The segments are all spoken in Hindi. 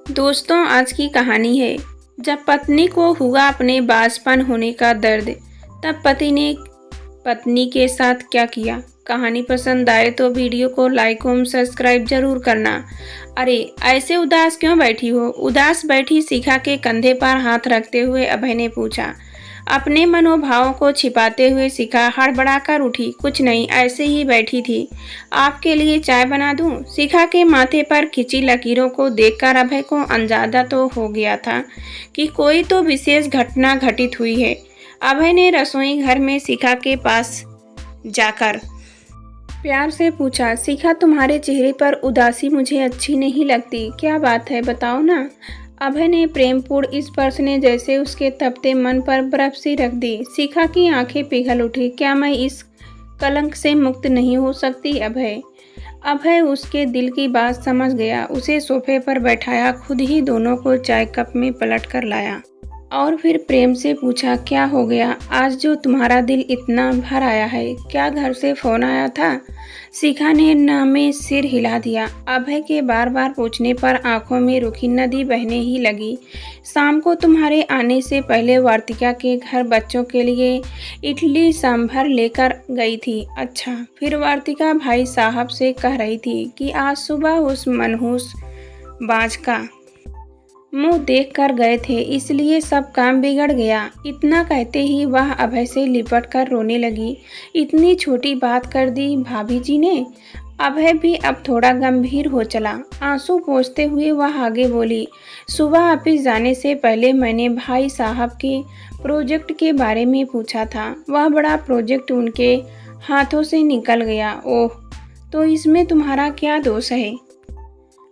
दोस्तों, आज की कहानी है। जब पत्नी को हुआ अपने बांझपन होने का दर्द, तब पति ने पत्नी के साथ क्या किया। कहानी पसंद आए तो वीडियो को लाइक और सब्सक्राइब जरूर करना। अरे, ऐसे उदास क्यों बैठी हो? उदास बैठी शिखा के कंधे पर हाथ रखते हुए अभय ने पूछा। अपने मनोभावों को छिपाते हुए शिखा हड़बड़ाकर उठी। कुछ नहीं, ऐसे ही बैठी थी। आपके लिए चाय बना दूं? शिखा के माथे पर खिंची लकीरों को देखकर अभय को अंदाजा तो हो गया था कि कोई तो विशेष घटना घटित हुई है। अभय ने रसोई घर में शिखा के पास जाकर प्यार से पूछा, शिखा, तुम्हारे चेहरे पर उदासी मुझे अच्छी नहीं लगती। क्या बात है, बताओ ना। अभय ने प्रेमपूर्ण स्पर्श ने जैसे उसके तपते मन पर बर्फ सी रख दी। शिखा की आंखें पिघल उठी। क्या मैं इस कलंक से मुक्त नहीं हो सकती? अभय अभय उसके दिल की बात समझ गया। उसे सोफे पर बैठाया, खुद ही दोनों को चाय कप में पलट कर लाया और फिर प्रेम से पूछा, क्या हो गया आज जो तुम्हारा दिल इतना भर आया है? क्या घर से फोन आया था? शिखा ने ना में सिर हिला दिया। अभय के बार बार पूछने पर आंखों में रुखी नदी बहने ही लगी। शाम को तुम्हारे आने से पहले वार्तिका के घर बच्चों के लिए इडली सांभर लेकर गई थी। अच्छा, फिर वार्तिका भाई साहब से कह रही थी कि आज सुबह उस मनहूस बाज का मुंह देख कर गए थे, इसलिए सब काम बिगड़ गया। इतना कहते ही वह अभय से लिपट कर रोने लगी। इतनी छोटी बात कर दी भाभी जी ने। अभय भी अब थोड़ा गंभीर हो चला। आंसू पोंछते हुए वह आगे बोली, सुबह ऑफिस जाने से पहले मैंने भाई साहब के प्रोजेक्ट के बारे में पूछा था। वह बड़ा प्रोजेक्ट उनके हाथों से निकल गया। ओह, तो इसमें तुम्हारा क्या दोष है?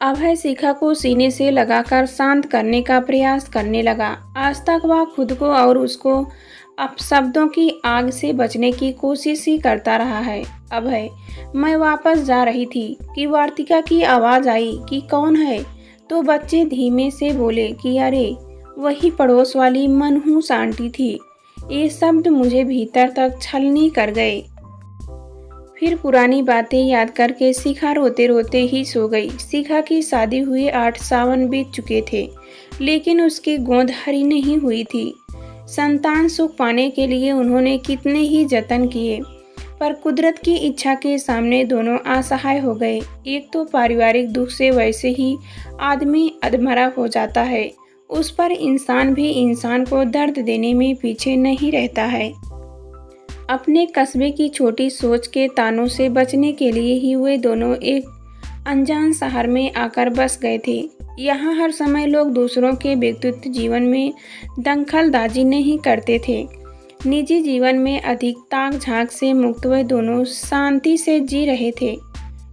अभय शिखा को सीने से लगाकर शांत करने का प्रयास करने लगा। आज तक वह खुद को और उसको अपशब्दों की आग से बचने की कोशिश ही करता रहा है। अभय, मैं वापस जा रही थी कि वार्तिका की आवाज़ आई कि कौन है, तो बच्चे धीमे से बोले कि अरे, वही पड़ोस वाली मनहूस आंटी थी। ये शब्द मुझे भीतर तक छलनी कर गए। फिर पुरानी बातें याद करके शिखा रोते रोते ही सो गई। शिखा की शादी हुए 8 सावन बीत चुके थे, लेकिन उसकी गोद हरी नहीं हुई थी। संतान सुख पाने के लिए उन्होंने कितने ही जतन किए, पर कुदरत की इच्छा के सामने दोनों असहाय हो गए। एक तो पारिवारिक दुख से वैसे ही आदमी अधमरा हो जाता है, उस पर इंसान भी इंसान को दर्द देने में पीछे नहीं रहता है। अपने कस्बे की छोटी सोच के तानों से बचने के लिए ही वे दोनों एक अनजान शहर में आकर बस गए थे। यहाँ हर समय लोग दूसरों के व्यक्तित्व जीवन में दखलंदाजी नहीं करते थे। निजी जीवन में अधिक ताक झांक से मुक्त वे दोनों शांति से जी रहे थे।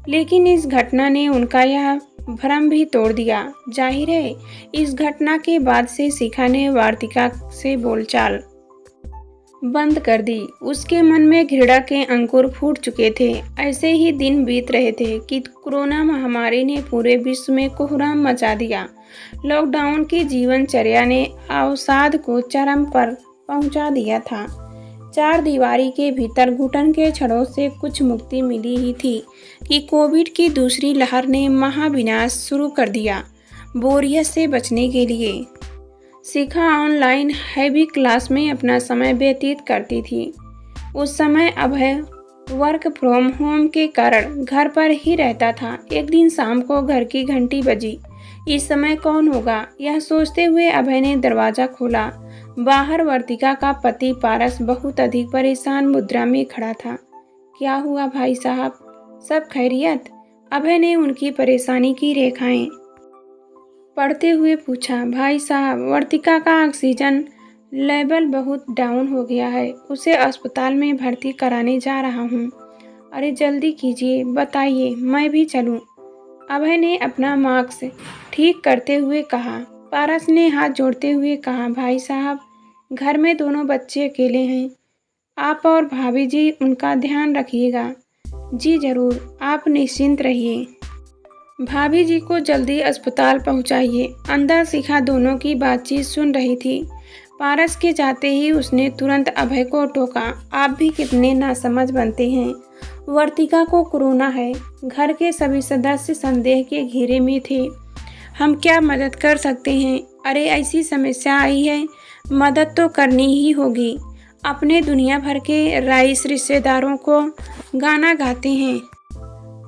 लेकिन इस घटना ने उनका यह भ्रम भी तोड़ दिया। जाहिर है, इस घटना के बाद से शिखा ने वार्तिका से बोलचाल बंद कर दी। उसके मन में घृणा के अंकुर फूट चुके थे। ऐसे ही दिन बीत रहे थे कि कोरोना महामारी ने पूरे विश्व में कोहराम मचा दिया। लॉकडाउन की जीवनचर्या ने अवसाद को चरम पर पहुंचा दिया था। 4 दीवारी के भीतर घुटन के छड़ों से कुछ मुक्ति मिली ही थी कि कोविड की दूसरी लहर ने महाविनाश शुरू कर दिया। बोरियत से बचने के लिए शिखा ऑनलाइन हैवी क्लास में अपना समय व्यतीत करती थी। उस समय अभय वर्क फ्रॉम होम के कारण घर पर ही रहता था। एक दिन शाम को घर की घंटी बजी। इस समय कौन होगा, यह सोचते हुए अभय ने दरवाज़ा खोला। बाहर वर्तिका का पति पारस बहुत अधिक परेशान मुद्रा में खड़ा था। क्या हुआ भाई साहब, सब खैरियत? अभय ने उनकी परेशानी की रेखाएं पढ़ते हुए पूछा। भाई साहब, वर्तिका का ऑक्सीजन लेवल बहुत डाउन हो गया है, उसे अस्पताल में भर्ती कराने जा रहा हूँ। अरे जल्दी कीजिए, बताइए, मैं भी चलूँ? अभय ने अपना मास्क ठीक करते हुए कहा। पारस ने हाथ जोड़ते हुए कहा, भाई साहब, घर में दोनों बच्चे अकेले हैं, आप और भाभी जी उनका ध्यान रखिएगा। जी जरूर, आप निश्चिंत रहिए। भाभी जी को जल्दी अस्पताल पहुंचाइए। अंदर शिखा दोनों की बातचीत सुन रही थी। पारस के जाते ही उसने तुरंत अभय को टोका। आप भी कितने नासमझ बनते हैं। वर्तिका को कोरोना है। घर के सभी सदस्य संदेह के घेरे में थे। हम क्या मदद कर सकते हैं? अरे ऐसी समस्या आई है, मदद तो करनी ही होगी। अपने दुनिया भर के राइस रिश्तेदारों को गाना गाते हैं,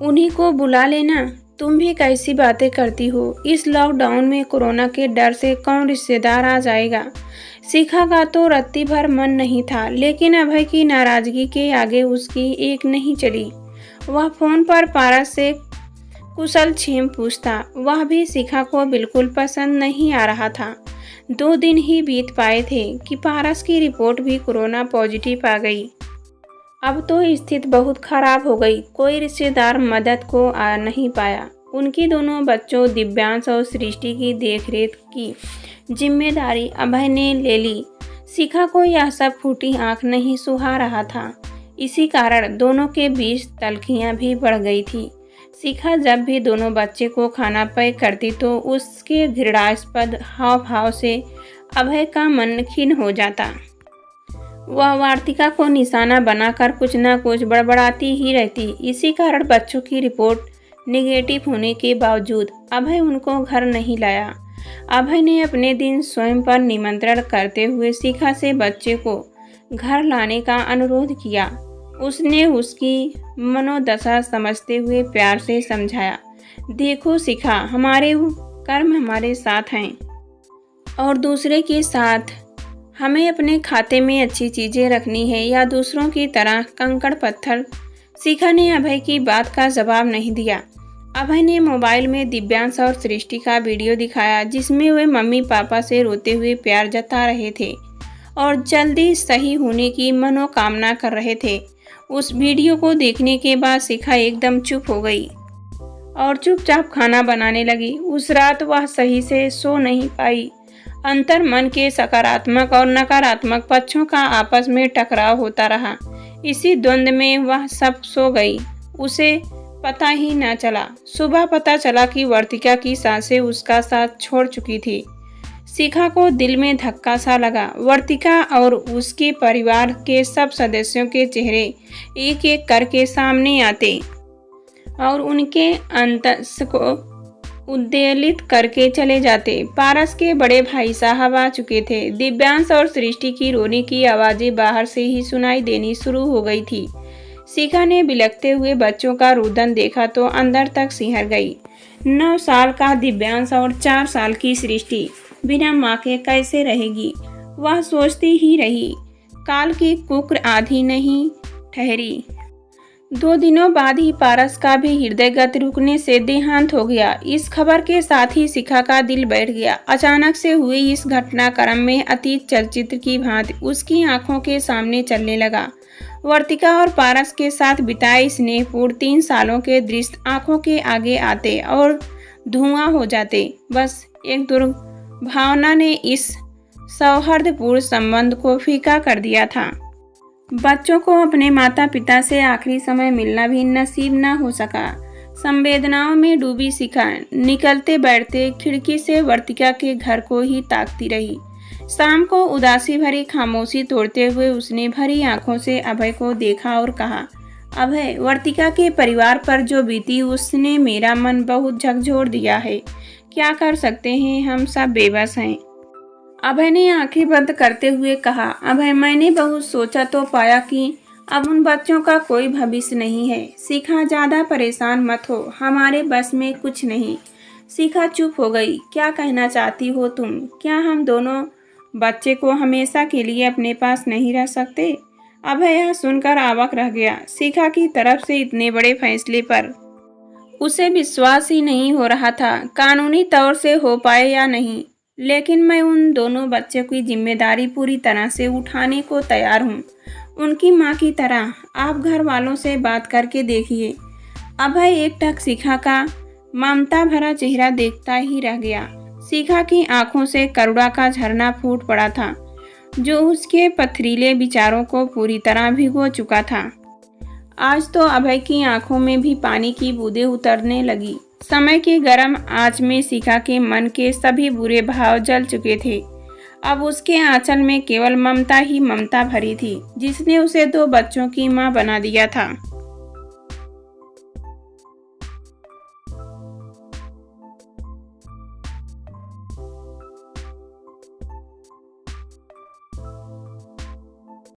उन्हीं को बुला लेना। तुम भी कैसी बातें करती हो? इस लॉकडाउन में कोरोना के डर से कौन रिश्तेदार आ जाएगा? शिखा का तो रत्ती भर मन नहीं था, लेकिन अभय की नाराजगी के आगे उसकी एक नहीं चली। वह फोन पर पारस से कुशल क्षेम पूछता, वह भी शिखा को बिल्कुल पसंद नहीं आ रहा था। 2 दिन ही बीत पाए थे कि पारस की रिपोर्ट भी कोरोना पॉजिटिव आ गई। अब तो स्थिति बहुत खराब हो गई। कोई रिश्तेदार मदद को आ नहीं पाया। उनकी दोनों बच्चों दिव्यांश और सृष्टि की देखरेख की जिम्मेदारी अभय ने ले ली। शिखा को यह सब फूटी आंख नहीं सुहा रहा था। इसी कारण दोनों के बीच तल्खियां भी बढ़ गई थी। शिखा जब भी दोनों बच्चे को खाना पैक करती तो उसके घृणास्पद हाव भाव से अभय का मन खिन्न हो जाता। वह वार्तिका को निशाना बनाकर कुछ न कुछ बड़बड़ाती ही रहती। इसी कारण बच्चों की रिपोर्ट निगेटिव होने के बावजूद अभय उनको घर नहीं लाया। अभय ने अपने दिन स्वयं पर निमंत्रण करते हुए शिखा से बच्चे को घर लाने का अनुरोध किया। उसने उसकी मनोदशा समझते हुए प्यार से समझाया, देखो शिखा, हमारे कर्म हमारे साथ हैं और दूसरे के साथ हमें अपने खाते में अच्छी चीज़ें रखनी है या दूसरों की तरह कंकड़ पत्थर। शिखा ने अभय की बात का जवाब नहीं दिया। अभय ने मोबाइल में दिव्यांश और सृष्टि का वीडियो दिखाया जिसमें वे मम्मी पापा से रोते हुए प्यार जता रहे थे और जल्दी सही होने की मनोकामना कर रहे थे। उस वीडियो को देखने के बाद शिखा एकदम चुप हो गई और चुपचाप खाना बनाने लगी। उस रात वह सही से सो नहीं पाई। अंतर मन के सकारात्मक और नकारात्मक पक्षों का आपस में टकराव होता रहा। इसी द्वंद्व में वह सब सो गई। उसे पता ही न चला। सुबह पता चला कि वर्तिका की सासें उसका साथ छोड़ चुकी थी। शिखा को दिल में धक्का सा लगा। वर्तिका और उसके परिवार के सब सदस्यों के चेहरे एक एक करके सामने आते और उनके अंतस को उद्वेलित करके चले जाते। पारस के बड़े भाई साहब आ चुके थे। दिव्यांश और सृष्टि की रोने की आवाज़ें बाहर से ही सुनाई देनी शुरू हो गई थी। शिखा ने बिलखते हुए बच्चों का रुदन देखा तो अंदर तक सिहर गई। 9 साल का दिव्यांश और 4 साल की सृष्टि बिना माँ के कैसे रहेगी? वह सोचती ही रही। काल की कुक्र आधी नहीं ठहरी। 2 दिनों बाद ही पारस का भी हृदय गति रुकने से देहांत हो गया। इस खबर के साथ ही शिखा का दिल बैठ गया। अचानक से हुई इस घटनाक्रम में अतीत चलचित्र की भांति उसकी आंखों के सामने चलने लगा। वर्तिका और पारस के साथ बिताए स्नेहपूर्ण 3 सालों के दृश्य आंखों के आगे आते और धुआं हो जाते। बस एक दुर्भावना ने इस सौहार्दपूर्ण संबंध को फीका कर दिया था। बच्चों को अपने माता पिता से आखिरी समय मिलना भी नसीब न हो सका। संवेदनाओं में डूबी शिखा निकलते बैठते खिड़की से वर्तिका के घर को ही ताकती रही। शाम को उदासी भरी खामोशी तोड़ते हुए उसने भरी आंखों से अभय को देखा और कहा, अभय, वर्तिका के परिवार पर जो बीती उसने मेरा मन बहुत झकझोर दिया है। क्या कर सकते हैं, हम सब बेबस हैं। अभय ने आंखें बंद करते हुए कहा, अभय, मैंने बहुत सोचा तो पाया कि अब उन बच्चों का कोई भविष्य नहीं है। शिखा, ज्यादा परेशान मत हो, हमारे बस में कुछ नहीं। शिखा चुप हो गई। क्या कहना चाहती हो तुम? क्या हम दोनों बच्चे को हमेशा के लिए अपने पास नहीं रह सकते? अभय यह सुनकर अवाक रह गया। शिखा की तरफ से इतने बड़े फैसले पर उसे विश्वास ही नहीं हो रहा था, कानूनी तौर से हो पाए या नहीं। लेकिन मैं उन दोनों बच्चों की जिम्मेदारी पूरी तरह से उठाने को तैयार हूँ, उनकी माँ की तरह। आप घर वालों से बात करके देखिए। अभय एकटक शिखा का ममता भरा चेहरा देखता ही रह गया। शिखा की आंखों से करुणा का झरना फूट पड़ा था, जो उसके पथरीले विचारों को पूरी तरह भिगो चुका था। आज तो अभय की आंखों में भी पानी की बूंदें उतरने लगी। समय की गर्म आंच में शिखा के मन के सभी बुरे भाव जल चुके थे। अब उसके आंचल में केवल ममता ही ममता भरी थी, जिसने उसे 2 बच्चों की मां बना दिया था।